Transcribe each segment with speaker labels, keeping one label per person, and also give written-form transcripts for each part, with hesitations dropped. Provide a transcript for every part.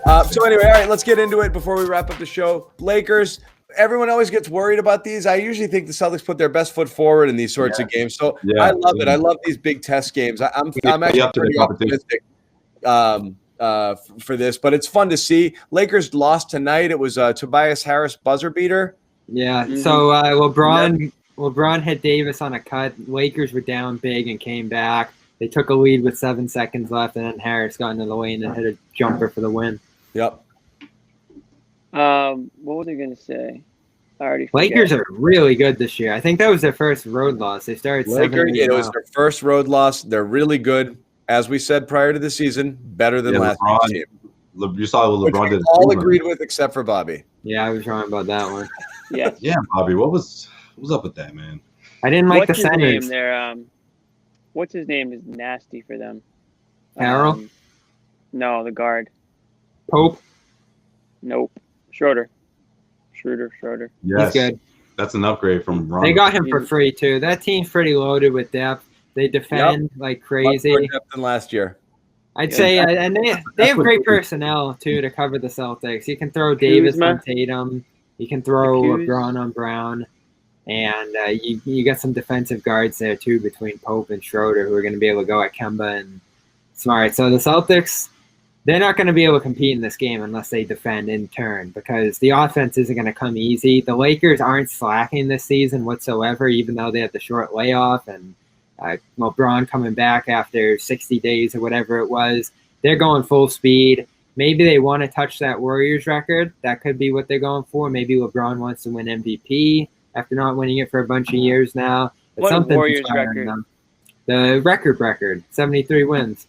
Speaker 1: So anyway, all right, let's get into it before we wrap up the show. Lakers. Everyone always gets worried about these. I usually think the Celtics put their best foot forward in these sorts of games. So I love it. I love these big test games. I'm actually pretty optimistic for this, but it's fun to see. Lakers lost tonight. It was Tobias Harris buzzer beater.
Speaker 2: Yeah. So LeBron hit Davis on a cut. Lakers were down big and came back. They took a lead with 7 seconds left, and then Harris got into the lane and hit a jumper for the win.
Speaker 1: Yep.
Speaker 3: What was I going to say? I already forget.
Speaker 2: Lakers are really good this year. I think that was their first road loss. They started 7-0.
Speaker 1: It was their first road loss. They're really good. As we said prior to the season, better than last year.
Speaker 4: You saw what LeBron did.
Speaker 1: All agreed with except for Bobby.
Speaker 2: Yeah, I was wrong about that one.
Speaker 3: Yeah,
Speaker 4: Bobby. What was up with that, man?
Speaker 2: I didn't like the centers.
Speaker 3: What's his name is nasty for them.
Speaker 2: Harrell?
Speaker 3: No, the guard.
Speaker 2: Pope?
Speaker 3: Nope. Schroeder.
Speaker 4: Yes.
Speaker 2: He's good.
Speaker 4: That's an upgrade from Ron.
Speaker 2: They got him for free, too. That team's pretty loaded with depth. They defend like crazy.
Speaker 1: Much more depth than last year.
Speaker 2: I'd say, and they have great personnel, too, to cover the Celtics. You can throw Davis on Tatum. You can throw LeBron on Brown. And you got some defensive guards there, too, between Pope and Schroeder, who are going to be able to go at Kemba and Smart. So the Celtics, they're not going to be able to compete in this game unless they defend in turn, because the offense isn't going to come easy. The Lakers aren't slacking this season whatsoever, even though they had the short layoff and LeBron coming back after 60 days or whatever it was. They're going full speed. Maybe they want to touch that Warriors record. That could be what they're going for. Maybe LeBron wants to win MVP after not winning it for a bunch of years now. But
Speaker 3: what Warriors record?
Speaker 2: The record, 73 wins.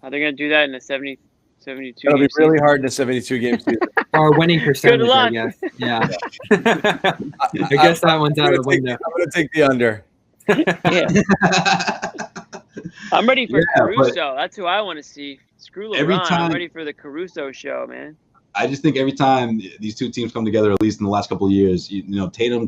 Speaker 3: Are they going to do that in a 72
Speaker 1: It'll be really hard in a 72-game season.
Speaker 2: Or winning percentage,
Speaker 3: Good luck.
Speaker 2: I guess. Yeah. I guess that one's out of the window.
Speaker 1: I'm going to take the under.
Speaker 3: I'm ready for Caruso. That's who I want to see. Screw LeBron. I'm ready for the Caruso show, man.
Speaker 4: I just think every time these two teams come together, at least in the last couple of years, Tatum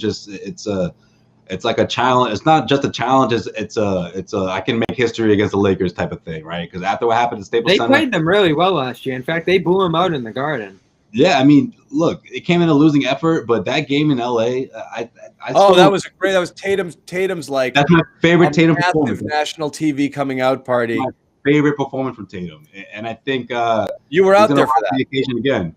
Speaker 4: it's like a challenge. It's not just a challenge. It's a I can make history against the Lakers type of thing, right? Because after what happened at Staples Center,
Speaker 2: they played them really well last year. In fact, they blew them out in the Garden.
Speaker 4: Yeah, I mean, look, it came in a losing effort, but that game in LA,
Speaker 1: that was great. That was Tatum's like
Speaker 4: that's my favorite Tatum performance.
Speaker 1: National TV coming out party.
Speaker 4: My favorite performance from Tatum, and I think
Speaker 1: you were out there for that.
Speaker 4: The occasion again.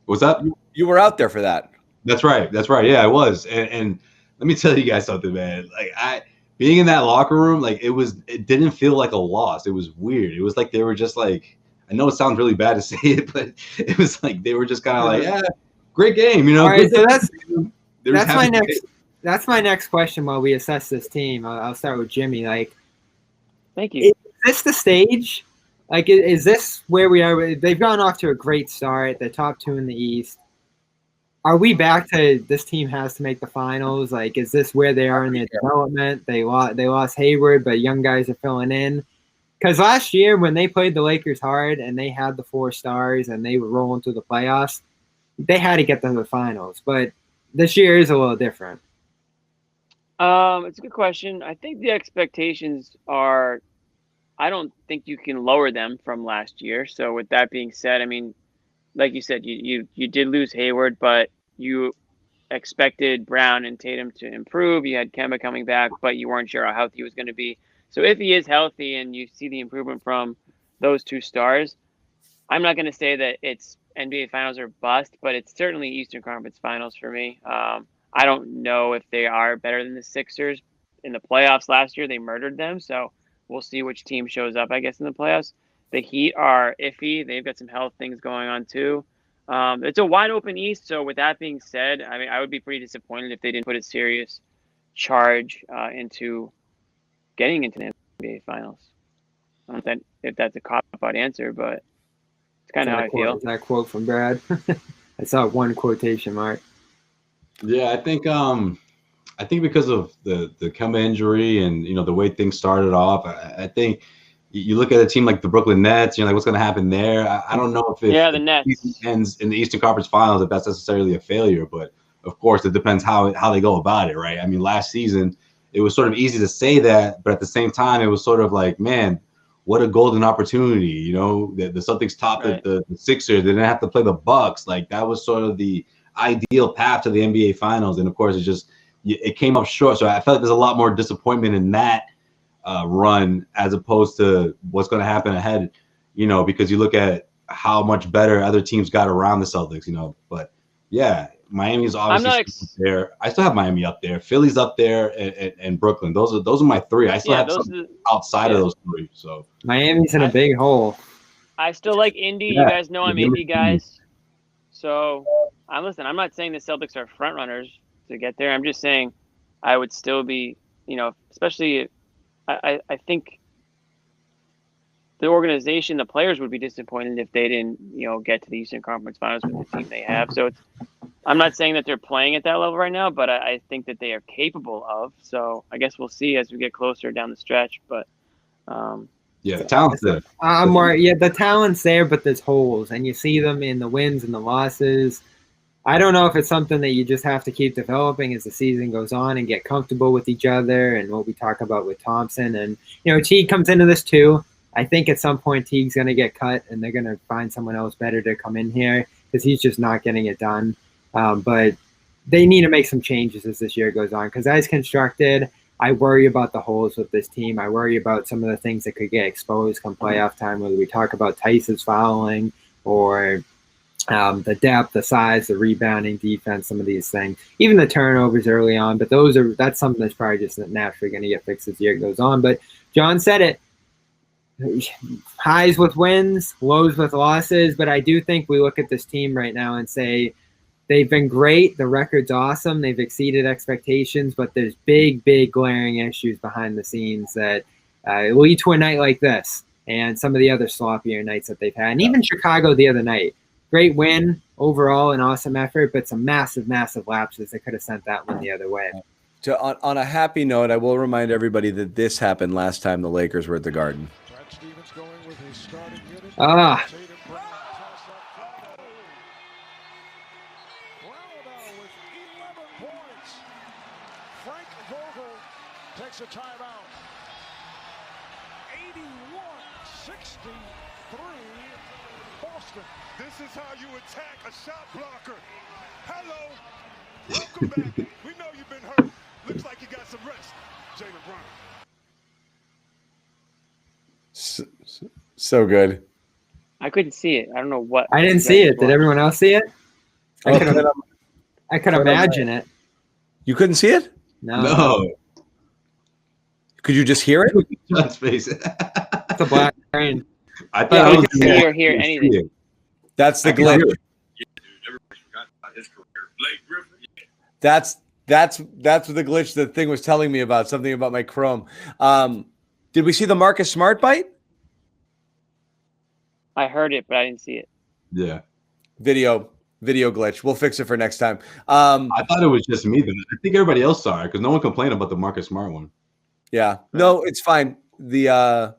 Speaker 4: What's up?
Speaker 1: You were out there for that.
Speaker 4: That's right. Yeah, I was. And let me tell you guys something, man. Like being in that locker room, like it didn't feel like a loss. It was weird. It was like they were just like, I know it sounds really bad to say it, but it was like they were just kind of like, yeah, great game,
Speaker 2: All right, so
Speaker 4: that's
Speaker 2: my next question while we assess this team. I'll start with Jimmy. Like,
Speaker 3: thank you.
Speaker 2: Is this the stage? Like, is this where we are? They've gone off to a great start. They're top 2 in the East. Are we back to this team has to make the finals? Like, is this where they are in their development? They lost Hayward, but young guys are filling in. Because last year when they played the Lakers hard and they had the 4 stars and they were rolling through the playoffs, they had to get them to the finals. But this year is a little different.
Speaker 3: It's a good question. I think the expectations are – I don't think you can lower them from last year. So with that being said, I mean, like you said, you did lose Hayward, but you expected Brown and Tatum to improve. You had Kemba coming back, but you weren't sure how healthy he was going to be. So if he is healthy and you see the improvement from those 2 stars, I'm not going to say that it's NBA Finals or bust, but it's certainly Eastern Conference Finals for me. I don't know if they are better than the Sixers. In the playoffs last year, they murdered them, so we'll see which team shows up, I guess, in the playoffs. The Heat are iffy. They've got some health things going on, too. It's a wide-open East, so with that being said, I mean, I would be pretty disappointed if they didn't put a serious charge into getting into the NBA Finals. I don't know if that's a cop-out answer, but it's kind of how I feel.
Speaker 2: That quote from Brad. I saw one quotation mark.
Speaker 4: Yeah, I think because of the Kemba injury and the way things started off, I think you look at a team like the Brooklyn Nets, like what's going to happen there. I don't know if
Speaker 3: the Nets
Speaker 4: ends in the Eastern Conference Finals, if that's necessarily a failure, but of course it depends how they go about it, right? I mean, last season it was sort of easy to say that, but at the same time it was sort of like, man, what a golden opportunity. You know, the Celtics topped the Sixers. They didn't have to play the Bucks. Like, that was sort of the ideal path to the NBA Finals. And of course, it came up short. So I felt like there's a lot more disappointment in that run as opposed to what's going to happen ahead. You know, because you look at how much better other teams got around the Celtics. You know, but yeah. Miami's obviously there. I still have Miami up there. Philly's up there, and Brooklyn. Those are my three. I still have some outside of those three. So
Speaker 2: Miami's in a big hole.
Speaker 3: I still like Indy. You guys know I'm Indy guys. So I'm not saying the Celtics are front runners to get there. I'm just saying I would still be, you know, especially I think the organization, the players would be disappointed if they didn't, you know, get to the Eastern Conference Finals with the team they have. So I'm not saying that they're playing at that level right now, but I think that they are capable of. So I guess we'll see as we get closer down the stretch. But
Speaker 4: yeah, the talent's there.
Speaker 2: The talent's there, but there's holes, and you see them in the wins and the losses. I don't know if it's something that you just have to keep developing as the season goes on and get comfortable with each other, and what we talk about with Thompson. And, you know, Teague comes into this too. I think at some point Teague's going to get cut, and they're going to find someone else better to come in here because he's just not getting it done. But they need to make some changes as this year goes on, because as constructed, I worry about the holes with this team. I worry about some of the things that could get exposed come playoff time, whether we talk about Tice's fouling or the depth, the size, the rebounding, defense, some of these things, even the turnovers early on. But that's something that's probably just naturally going to get fixed as the year goes on. But John said it. Highs with wins, lows with losses. But I do think we look at this team right now and say they've been great. The record's awesome. They've exceeded expectations, but there's big, big glaring issues behind the scenes that lead to a night like this and some of the other sloppier nights that they've had. And even Chicago the other night, great win overall, an awesome effort, but some massive, massive lapses that could have sent that one the other way.
Speaker 1: On a happy note, I will remind everybody that this happened last time the Lakers were at the Garden.
Speaker 5: Takes a timeout. 81-63 Boston. This is how you attack a shot blocker. Hello. Welcome back. We know you've been hurt. Looks like you got some rest. Jaylen Brown.
Speaker 1: So good.
Speaker 3: I couldn't see it. I don't know what.
Speaker 2: I didn't see it. Did everyone else see it? I could imagine it.
Speaker 1: You couldn't see it?
Speaker 2: No.
Speaker 1: Could you just hear it?
Speaker 4: John's face.
Speaker 2: It's a black screen.
Speaker 4: I thought
Speaker 3: I could see or hear anything.
Speaker 1: That's the glitch. That's the glitch the thing was telling me about, something about my Chrome. Did we see the Marcus Smart bite?
Speaker 3: I heard it, but I didn't see it.
Speaker 4: Yeah.
Speaker 1: Video glitch. We'll fix it for next time.
Speaker 4: I thought it was just me, but I think everybody else saw it because no one complained about the Marcus Smart one.
Speaker 1: Yeah. No, it's fine. I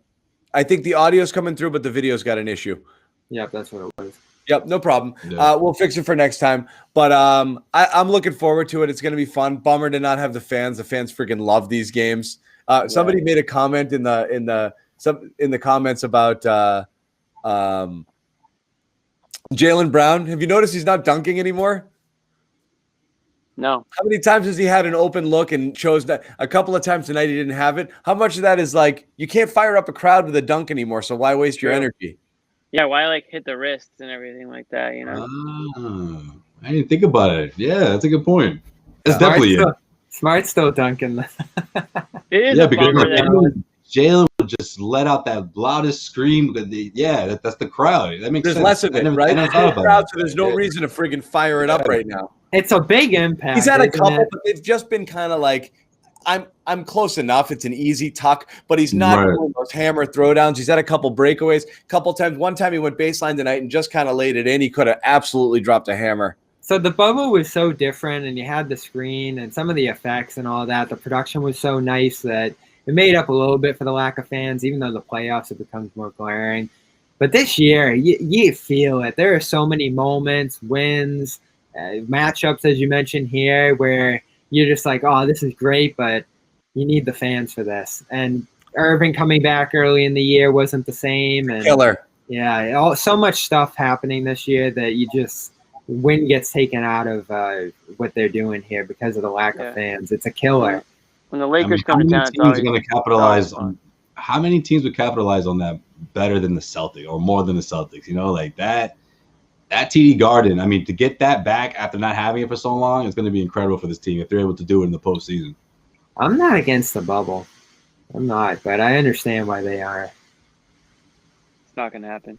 Speaker 1: think the audio's coming through, but the video's got an issue.
Speaker 2: Yep, that's what it was.
Speaker 1: Yep, no problem.
Speaker 4: Yeah.
Speaker 1: We'll fix it for next time. But I'm looking forward to it. It's going to be fun. Bummer to not have the fans. The fans freaking love these games. Somebody made a comment in the comments about Jaylen Brown. Have you noticed he's not dunking anymore?
Speaker 3: No.
Speaker 1: How many times has he had an open look and chose that? A couple of times tonight he didn't have it. How much of that is like you can't fire up a crowd with a dunk anymore, so why waste your energy?
Speaker 3: Yeah, why like hit the wrists and everything like that, you know?
Speaker 4: I didn't think about it. Yeah, that's a good point. That's definitely it.
Speaker 2: Smart's still dunking.
Speaker 3: It is a
Speaker 4: because
Speaker 3: bummer that
Speaker 4: Jaylen would just let out that loudest scream. That's the crowd. That makes
Speaker 1: there's
Speaker 4: sense.
Speaker 1: less of it, right? There's no crowd, so there's no reason to friggin' fire it up right now.
Speaker 2: It's a big impact.
Speaker 1: He's had a couple, but they've just been kind of like, I'm close enough. It's an easy tuck, but he's not doing those hammer throwdowns. He's had a couple breakaways, couple times. One time he went baseline tonight and just kind of laid it in. He could have absolutely dropped a hammer.
Speaker 2: So the bubble was so different, and you had the screen and some of the effects and all that. The production was so nice that it made up a little bit for the lack of fans, even though the playoffs it becomes more glaring. But this year, you feel it. There are so many moments, wins, matchups, as you mentioned here, where you're just like, oh, this is great, but you need the fans for this. And Irving coming back early in the year wasn't the same. And
Speaker 1: Killer.
Speaker 2: Yeah, so much stuff happening this year that wind gets taken out of what they're doing here because of the lack of fans. It's a killer.
Speaker 3: When the Lakers come to town,
Speaker 4: teams are going to capitalize on? How many teams would capitalize on that better than the Celtics or more than the Celtics? You know, like that TD Garden. I mean, to get that back after not having it for so long, it's going to be incredible for this team if they're able to do it in the postseason.
Speaker 2: I'm not against the bubble. I'm not, but I understand why they are.
Speaker 3: It's not going to happen.